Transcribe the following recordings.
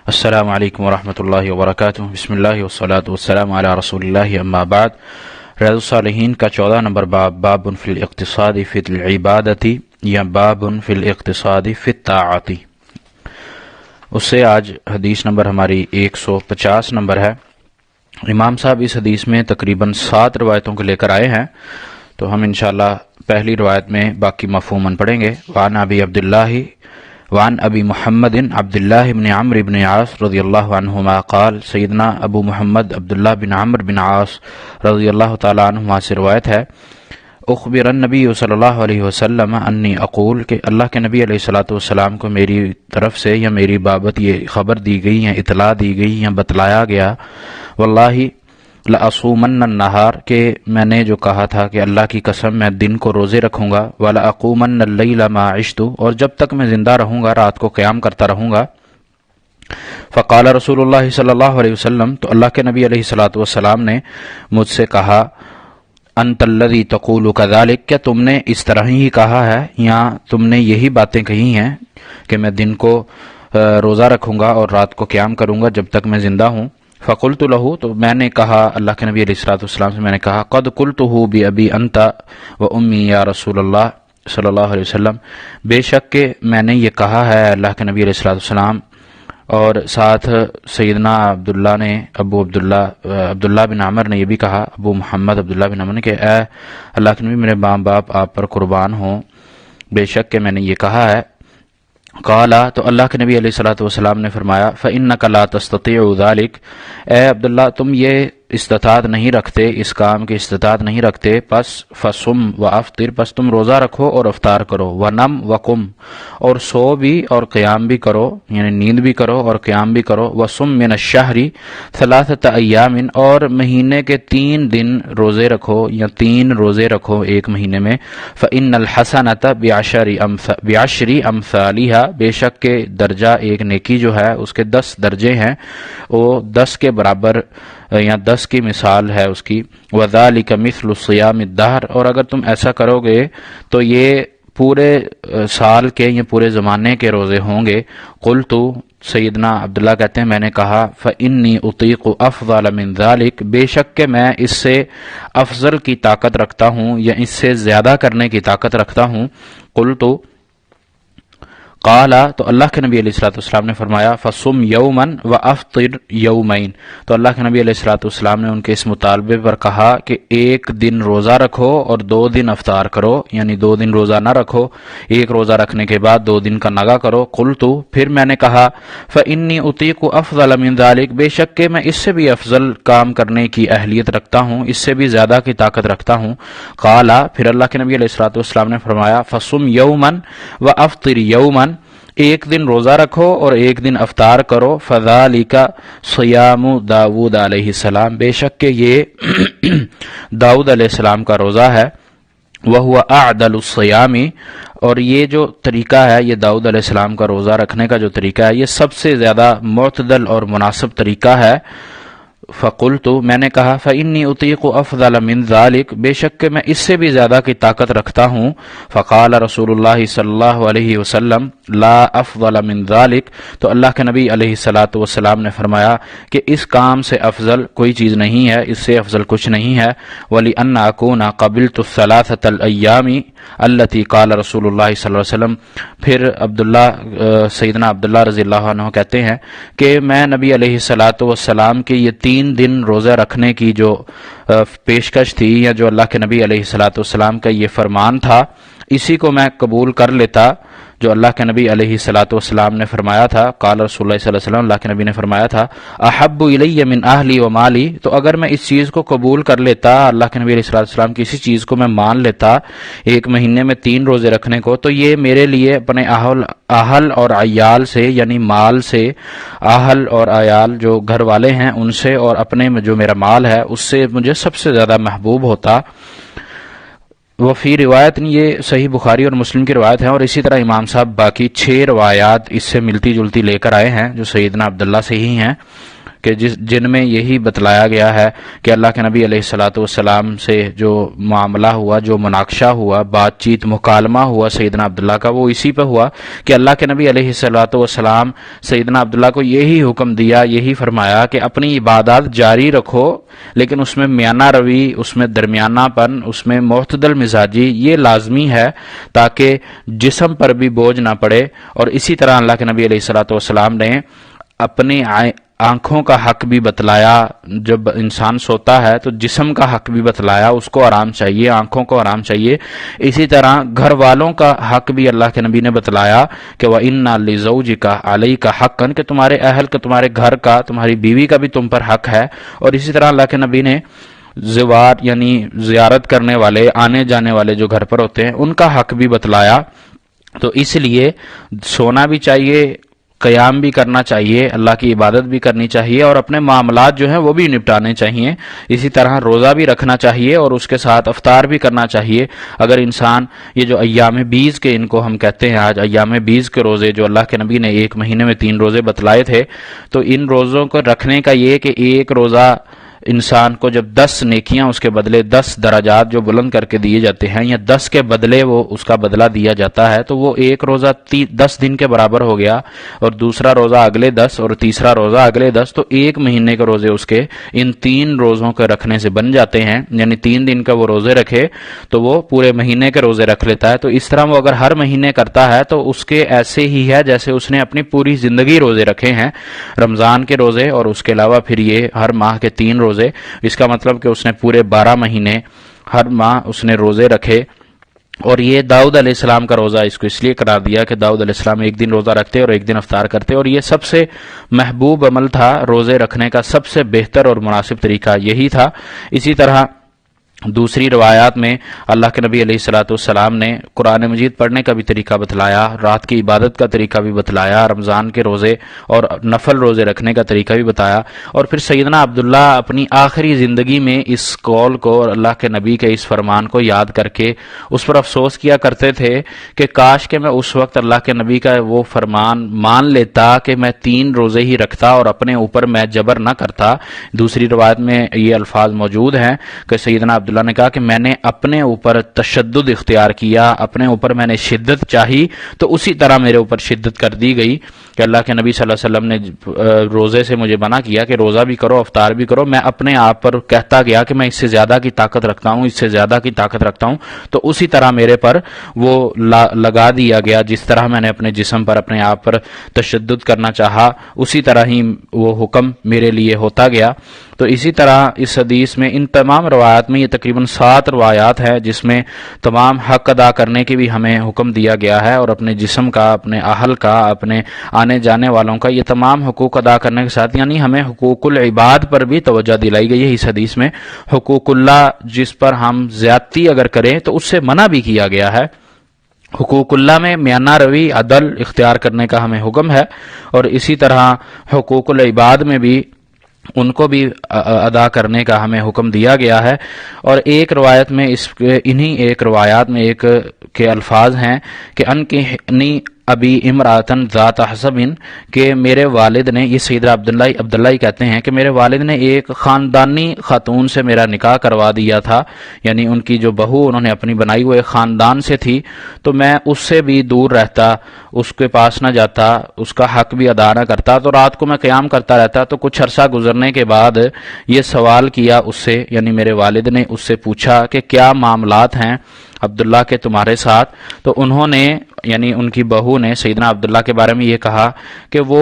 السلام علیکم ورحمۃ اللہ وبرکاتہ۔ بسم اللہ والصلاۃ والسلام علی رسول اللہ، اما بعد۔ ریاض الصالحین کا 14 نمبر باب، باب فی الاقتصاد فی العبادۃ یا باب فی الاقتصاد فی الطاعۃ، اس سے آج حدیث نمبر ہماری 150 نمبر ہے۔ امام صاحب اس حدیث میں تقریباً 7 روایتوں کو لے کر آئے ہیں، تو ہم انشاءاللہ پہلی روایت میں باقی مفہوماً پڑھیں گے۔ وعن ابی محمد عبداللہ بن عمرو بن عاص رضی اللہ عنہما قال، سیدنا ابو محمد عبداللہ بن عمرو بن عاص رضی اللہ تعالی عنہما سے روایت ہے، اخبر النبی صلی اللہ علیہ وسلم انی اقول، کہ اللہ کے نبی علیہ الصلوۃ والسلام کو میری طرف سے یا میری بابت یہ خبر دی گئی یا اطلاع دی گئی یا بتلایا گیا، واللہ لأصومن النہار، کہ میں نے جو کہا تھا کہ اللہ کی قسم میں دن کو روزے رکھوں گا، وَلَأَقُومَنَّ اللَّيْلَ مَا عِشْتُ، اور جب تک میں زندہ رہوں گا رات کو قیام کرتا رہوں گا۔ فقال رسول اللہ صلی اللہ علیہ وسلم، تو اللہ کے نبی علیہ الصلوۃ والسلام نے مجھ سے کہا، انت الذی تقول کذالک، کیا تم نے اس طرح ہی کہا ہے یا تم نے یہی باتیں کہی ہیں کہ میں دن کو روزہ رکھوں گا اور رات کو قیام کروں گا جب تک میں زندہ ہوں؟ فقلت له، تو میں نے کہا اللہ کے نبی علیہ الصلوۃ والسلام سے میں نے کہا، قد قلته بأبی انت و امی یا رسول اللہ صلی اللہ علیہ وسلم، بے شک کہ میں نے یہ کہا ہے اللہ کے نبی علیہ الصلوۃ والسلام، اور ساتھ سیدنا عبداللہ نے عبداللہ بن عمر نے یہ بھی کہا، ابو محمد عبداللہ بن عمر نے، کہ اے اللہ کے نبی میرے ماں باپ آپ پر قربان ہوں، بے شک کہ میں نے یہ کہا ہے۔ قالا، تو اللہ کے نبی علیہ الصلوۃ والسلام نے فرمایا، فإنک لا تستطيع ذلك، اے عبداللہ تم یہ استطاعت نہیں رکھتے، اس کام کی استطاعت نہیں رکھتے، پس فصم وافطر، پس تم روزہ رکھو اور افطار کرو، ونم وقم، اور سو بھی اور قیام بھی کرو، یعنی نیند بھی کرو اور قیام بھی کرو، وصم من الشہر 3 ایام، اور مہینے کے 3 دن روزے رکھو یا 3 روزے رکھو ایک مہینے میں، فإن الحسنۃ بعشر امثالها، بے شک کہ درجہ ایک نیکی جو ہے اس کے 10 درجے ہیں، وہ 10 کے برابر یا 10 کی مثال ہے اس کی، وذالک مثل صیام الدہر، اور اگر تم ایسا کرو گے تو یہ پورے سال کے یا پورے زمانے کے روزے ہوں گے۔ قلت، سیدنا عبداللہ کہتے ہیں میں نے کہا، فإنی اطیق افضل من ذلک، بے شک کہ میں اس سے افضل کی طاقت رکھتا ہوں یا اس سے زیادہ کرنے کی طاقت رکھتا ہوں۔ قلت، قال، تو اللہ کے نبی علیہ الصلوۃ والسلام نے فرمایا، فصم یوما وافطر یومین، تو اللہ کے نبی علیہ الصلوۃ والسلام نے ان کے اس مطالبے پر کہا کہ ایک دن روزہ رکھو اور 2 دن افطار کرو، یعنی 2 دن روزہ نہ رکھو، ایک روزہ رکھنے کے بعد 2 دن کا نگا کرو۔ قلت، پھر میں نے کہا، فإنی اطیق افضل من ذلک، بے شک کہ میں اس سے بھی افضل کام کرنے کی اہلیت رکھتا ہوں، اس سے بھی زیادہ کی طاقت رکھتا ہوں۔ قال، پھر اللہ کے نبی علیہ الصلوۃ والسلام نے فرمایا، فصم یوما وافطر یوما، ایک دن روزہ رکھو اور ایک دن افطار کرو، فذالک صیام داؤد علیہ السلام، بے شک کہ یہ داؤد علیہ السلام کا روزہ ہے، وہو اعدل الصیام، اور یہ جو طریقہ ہے یہ داؤد علیہ السلام کا روزہ رکھنے کا جو طریقہ ہے یہ سب سے زیادہ معتدل اور مناسب طریقہ ہے۔ فقلت، میں نے کہا، فإنی اطیق افضل من ذلک، بے شک کہ میں اس سے بھی زیادہ کی طاقت رکھتا ہوں۔ فقال رسول اللہ صلی اللہ علیہ وسلم، لا افضل من ذلک، تو اللہ کے نبی علیہ الصلوۃ والسلام نے فرمایا کہ اس کام سے افضل کوئی چیز نہیں ہے، اس سے افضل کچھ نہیں ہے۔ وَلِأَنَّ أَكُونَ قَبِلْتُ الثَّلَاثَةَ الْأَيَّامِ الَّتِي قَالَ رسول اللہ صلی اللہ علیہ وسلم، پھر سیدنا عبداللہ رضی اللہ عنہ کہتے ہیں کہ میں نبی علیہ الصلوۃ والسلام کے یہ 3 دن روزہ رکھنے کی جو پیشکش تھی یا جو اللہ کے نبی علیہ الصلوۃ والسلام کا یہ فرمان تھا، اسی کو میں قبول کر لیتا جو اللہ کے نبی علیہ الصلوۃ والسلام نے فرمایا تھا۔ قال رسول اللہ صلی اللہ علیہ وسلم، اللہ کے نبی نے فرمایا تھا، احب الی من اہلی و مالی، تو اگر میں اس چیز کو قبول کر لیتا، اللہ کے نبی علیہ الصلوۃ والسلام کی اسی چیز کو میں مان لیتا، ایک مہینے میں 3 روزے رکھنے کو، تو یہ میرے لیے اپنے اہل اور عیال سے، یعنی مال سے، اہل اور عیال جو گھر والے ہیں ان سے، اور اپنے میں جو میرا مال ہے اس سے مجھے سب سے زیادہ محبوب ہوتا۔ وفی روایت، یہ صحیح بخاری اور مسلم کی روایت ہے، اور اسی طرح امام صاحب باقی 6 روایات اس سے ملتی جلتی لے کر آئے ہیں جو سیدنا عبداللہ سے ہی ہیں، کہ جن میں یہی بتلایا گیا ہے کہ اللہ کے نبی علیہ الصلوۃ والسلام سے جو معاملہ ہوا، جو مناقشہ ہوا، بات چیت، مکالمہ ہوا سیدنا عبداللہ کا، وہ اسی پہ ہوا کہ اللہ کے نبی علیہ الصلوۃ والسلام سیدنا عبداللہ کو یہی حکم دیا، یہی فرمایا کہ اپنی عبادات جاری رکھو، لیکن اس میں میانہ روی، اس میں درمیانہ پن، اس میں معتدل مزاجی یہ لازمی ہے تاکہ جسم پر بھی بوجھ نہ پڑے۔ اور اسی طرح اللہ کے نبی علیہ الصلوۃ والسلام نے اپنی آنکھوں کا حق بھی بتلایا، جب انسان سوتا ہے تو جسم کا حق بھی بتلایا، اس کو آرام چاہیے، آنکھوں کو آرام چاہیے۔ اسی طرح گھر والوں کا حق بھی اللہ کے نبی نے بتلایا کہ وَإِنَّ لِزَوْجِكَ عَلَيْكَ حَقًّا، کہ تمہارے اہل کا، تمہارے گھر کا، تمہاری بیوی کا بھی تم پر حق ہے۔ اور اسی طرح اللہ کے نبی نے زوار یعنی زیارت کرنے والے، آنے جانے والے جو گھر پر ہوتے ہیں ان کا حق بھی بتلایا۔ تو اس لیے سونا بھی چاہیے، قیام بھی کرنا چاہیے، اللہ کی عبادت بھی کرنی چاہیے، اور اپنے معاملات جو ہیں وہ بھی نپٹانے چاہیے۔ اسی طرح روزہ بھی رکھنا چاہیے اور اس کے ساتھ افطار بھی کرنا چاہیے۔ اگر انسان یہ جو ایام بیز کے، ان کو ہم کہتے ہیں آج ایام بیز کے روزے، جو اللہ کے نبی نے ایک مہینے میں 3 روزے بتلائے تھے، تو ان روزوں کو رکھنے کا یہ کہ ایک روزہ انسان کو جب 10 نیکیاں اس کے بدلے 10 درجات جو بلند کر کے دیے جاتے ہیں، یا 10 کے بدلے وہ اس کا بدلہ دیا جاتا ہے، تو وہ ایک روزہ 10 دن کے برابر ہو گیا، اور دوسرا روزہ اگلے 10 اور تیسرا روزہ اگلے 10، تو ایک مہینے کے روزے اس کے ان 3 روزوں کے رکھنے سے بن جاتے ہیں۔ یعنی 3 دن کا وہ روزے رکھے تو وہ پورے مہینے کے روزے رکھ لیتا ہے۔ تو اس طرح وہ اگر ہر مہینے کرتا ہے تو اس کے ایسے ہی ہے جیسے اس نے اپنی پوری زندگی روزے رکھے ہیں، رمضان کے روزے اور اس کے علاوہ پھر یہ ہر ماہ کے 3 روزے۔ اس کا مطلب کہ اس نے پورے 12 مہینے ہر ماہ اس نے روزے رکھے۔ اور یہ داؤد علیہ السلام کا روزہ اس کو اس لیے قرار دیا کہ داؤد علیہ السلام ایک دن روزہ رکھتے اور ایک دن افطار کرتے، اور یہ سب سے محبوب عمل تھا، روزے رکھنے کا سب سے بہتر اور مناسب طریقہ یہی تھا۔ اسی طرح دوسری روایات میں اللہ کے نبی علیہ الصلوۃ والسلام نے قرآن مجید پڑھنے کا بھی طریقہ بتلایا، رات کی عبادت کا طریقہ بھی بتلایا، رمضان کے روزے اور نفل روزے رکھنے کا طریقہ بھی بتایا۔ اور پھر سیدنا عبداللہ اپنی آخری زندگی میں اس قول کو اور اللہ کے نبی کے اس فرمان کو یاد کر کے اس پر افسوس کیا کرتے تھے کہ کاش کہ میں اس وقت اللہ کے نبی کا وہ فرمان مان لیتا کہ میں 3 روزے ہی رکھتا اور اپنے اوپر میں جبر نہ کرتا۔ دوسری روایت میں یہ الفاظ موجود ہیں کہ سیدنا عبداللہ نے کہا کہ میں نے اپنے اوپر تشدد اختیار کیا، اپنے اوپر میں نے شدت چاہی تو اسی طرح میرے اوپر شدت کر دی گئی کہ اللہ کے نبی صلی اللہ علیہ وسلم نے روزے سے مجھے منع کیا کہ روزہ بھی کرو، افطار بھی کرو۔ میں اپنے آپ پر کہتا گیا کہ میں اس سے زیادہ کی طاقت رکھتا ہوں، اس سے زیادہ کی طاقت رکھتا ہوں، تو اسی طرح میرے پر وہ لگا دیا گیا، جس طرح میں نے اپنے جسم پر، اپنے آپ پر تشدد کرنا چاہا اسی طرح ہی وہ حکم میرے لیے ہوتا گیا۔ تو اسی طرح اس حدیث میں ان تمام روایات میں یہ تقریباً 7 روایات ہیں جس میں تمام حق ادا کرنے کی بھی ہمیں حکم دیا گیا ہے، اور اپنے جسم کا، اپنے اہل کا، اپنے آنے جانے والوں کا، یہ تمام حقوق ادا کرنے کے ساتھ یعنی ہمیں حقوق العباد پر بھی توجہ دلائی گئی ہے اس حدیث میں۔ حقوق اللہ جس پر ہم زیادتی اگر کریں تو اس سے منع بھی کیا گیا ہے۔ حقوق اللہ میں میانہ روی، عدل اختیار کرنے کا ہمیں حکم ہے، اور اسی طرح حقوق العباد میں بھی ان کو بھی ادا کرنے کا ہمیں حکم دیا گیا ہے۔ اور ایک روایت میں انہی ایک روایات میں ایک کے الفاظ ہیں کہ انکحنی ابی امراتن ذات حسب، کہ میرے والد نے، یہ سیدنا عبداللہ ہی کہتے ہیں کہ میرے والد نے ایک خاندانی خاتون سے میرا نکاح کروا دیا تھا، یعنی ان کی جو بہو انہوں نے اپنی بنائی وہ ایک خاندان سے تھی، تو میں اس سے بھی دور رہتا، اس کے پاس نہ جاتا، اس کا حق بھی ادا نہ کرتا، تو رات کو میں قیام کرتا رہتا۔ تو کچھ عرصہ گزرنے کے بعد یہ سوال کیا اس سے، یعنی میرے والد نے اس سے پوچھا کہ کیا معاملات ہیں عبداللہ کے تمہارے ساتھ، تو انہوں نے، یعنی ان کی بہو نے سیدنا عبداللہ کے بارے میں یہ کہا کہ وہ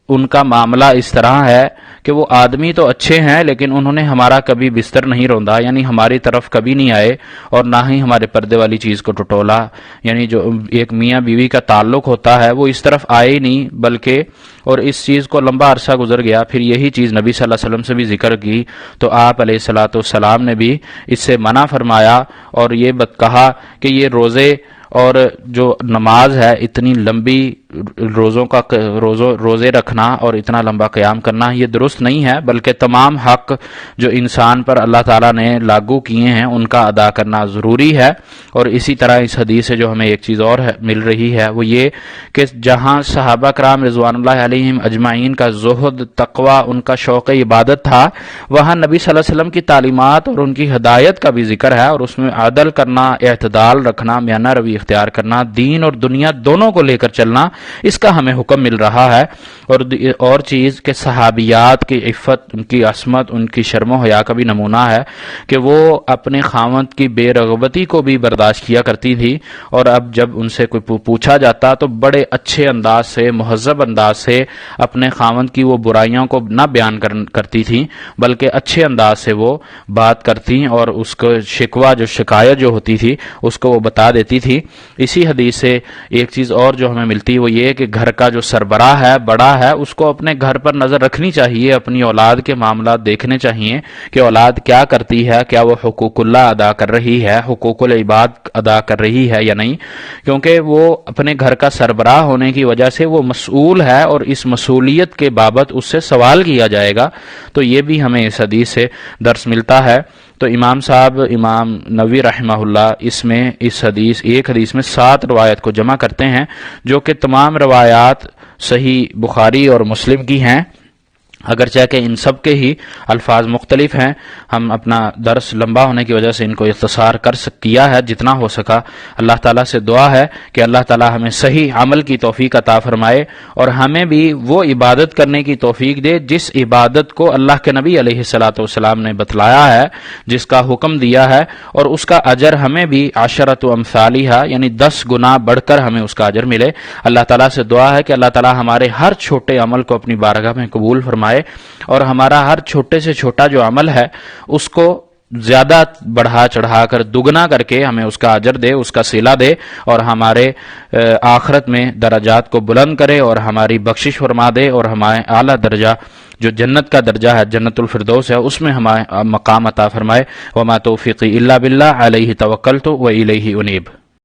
ان کا معاملہ اس طرح ہے کہ وہ آدمی تو اچھے ہیں لیکن انہوں نے ہمارا کبھی بستر نہیں روندا، یعنی ہماری طرف کبھی نہیں آئے، اور نہ ہی ہمارے پردے والی چیز کو ٹٹولا، یعنی جو ایک میاں بیوی کا تعلق ہوتا ہے وہ اس طرف آئے ہی نہیں، بلکہ اور اس چیز کو لمبا عرصہ گزر گیا۔ پھر یہی چیز نبی صلی اللہ علیہ وسلم سے بھی ذکر کی تو آپ علیہ الصلوۃ والسلام نے بھی اس سے منع فرمایا، اور یہ کہا کہ یہ روزے اور جو نماز ہے اتنی لمبی روزے رکھنا اور اتنا لمبا قیام کرنا یہ درست نہیں ہے، بلکہ تمام حق جو انسان پر اللہ تعالیٰ نے لاگو کیے ہیں ان کا ادا کرنا ضروری ہے۔ اور اسی طرح اس حدیث سے جو ہمیں ایک چیز اور مل رہی ہے وہ یہ کہ جہاں صحابہ کرام رضوان اللہ علیہم اجمعین کا زہد، تقوی، ان کا شوق عبادت تھا، وہاں نبی صلی اللہ علیہ وسلم کی تعلیمات اور ان کی ہدایت کا بھی ذکر ہے، اور اس میں عدل کرنا، اعتدال رکھنا، میانہ روی اختیار کرنا، دین اور دنیا دونوں کو لے کر چلنا، اس کا ہمیں حکم مل رہا ہے۔ اور چیز کہ صحابیات کی عفت، ان کی عصمت، ان کی شرم و حیا کا بھی نمونہ ہے کہ وہ اپنے خاوند کی بے رغبتی کو بھی برداشت کیا کرتی تھی، اور اب جب ان سے کوئی پوچھا جاتا تو بڑے اچھے انداز سے، مہذب انداز سے اپنے خاوند کی وہ برائیوں کو نہ بیان کرتی تھیں، بلکہ اچھے انداز سے وہ بات کرتی اور اس کو شکوہ، جو شکایت جو ہوتی تھی اس کو وہ بتا دیتی تھی۔ اسی حدیث سے ایک چیز اور جو ہمیں ملتی ہے وہ یہ کہ گھر کا جو سربراہ ہے، بڑا ہے، اس کو اپنے گھر پر نظر رکھنی چاہیے، اپنی اولاد کے معاملات دیکھنے چاہیے کہ اولاد کیا کرتی ہے، کیا وہ حقوق اللہ ادا کر رہی ہے، حقوق العباد ادا کر رہی ہے یا نہیں، کیونکہ وہ اپنے گھر کا سربراہ ہونے کی وجہ سے وہ مسئول ہے، اور اس مسئولیت کے بابت اس سے سوال کیا جائے گا۔ تو یہ بھی ہمیں اس حدیث سے درس ملتا ہے۔ تو امام نووی رحمہ اللہ ایک حدیث میں 7 روایت کو جمع کرتے ہیں، جو کہ تمام روایات صحیح بخاری اور مسلم کی ہیں، اگرچہ کہ ان سب کے ہی الفاظ مختلف ہیں۔ ہم اپنا درس لمبا ہونے کی وجہ سے ان کو اختصار کیا ہے جتنا ہو سکا۔ اللہ تعالیٰ سے دعا ہے کہ اللہ تعالیٰ ہمیں صحیح عمل کی توفیق عطا فرمائے، اور ہمیں بھی وہ عبادت کرنے کی توفیق دے جس عبادت کو اللہ کے نبی علیہ الصلوۃ والسلام نے بتلایا ہے، جس کا حکم دیا ہے، اور اس کا اجر ہمیں بھی عشرۃ امثالھا، یعنی 10 گنا بڑھ کر ہمیں اس کا اجر ملے۔ اللہ تعالیٰ سے دعا ہے کہ اللہ تعالیٰ ہمارے ہر چھوٹے عمل کو اپنی بارگاہ میں قبول فرمائے، اور ہمارا ہر چھوٹے سے چھوٹا جو عمل ہے اس کو زیادہ بڑھا چڑھا کر دگنا کر کے ہمیں اس کا اجر دے، اس کا صلہ دے، اور ہمارے آخرت میں درجات کو بلند کرے اور ہماری بخشش فرما دے، اور ہمارے اعلیٰ درجہ جو جنت کا درجہ ہے، جنت الفردوس ہے، اس میں ہمیں مقام عطا فرمائے۔ وما توفیقی الا باللہ علیہ توکلت و الیہ انیب۔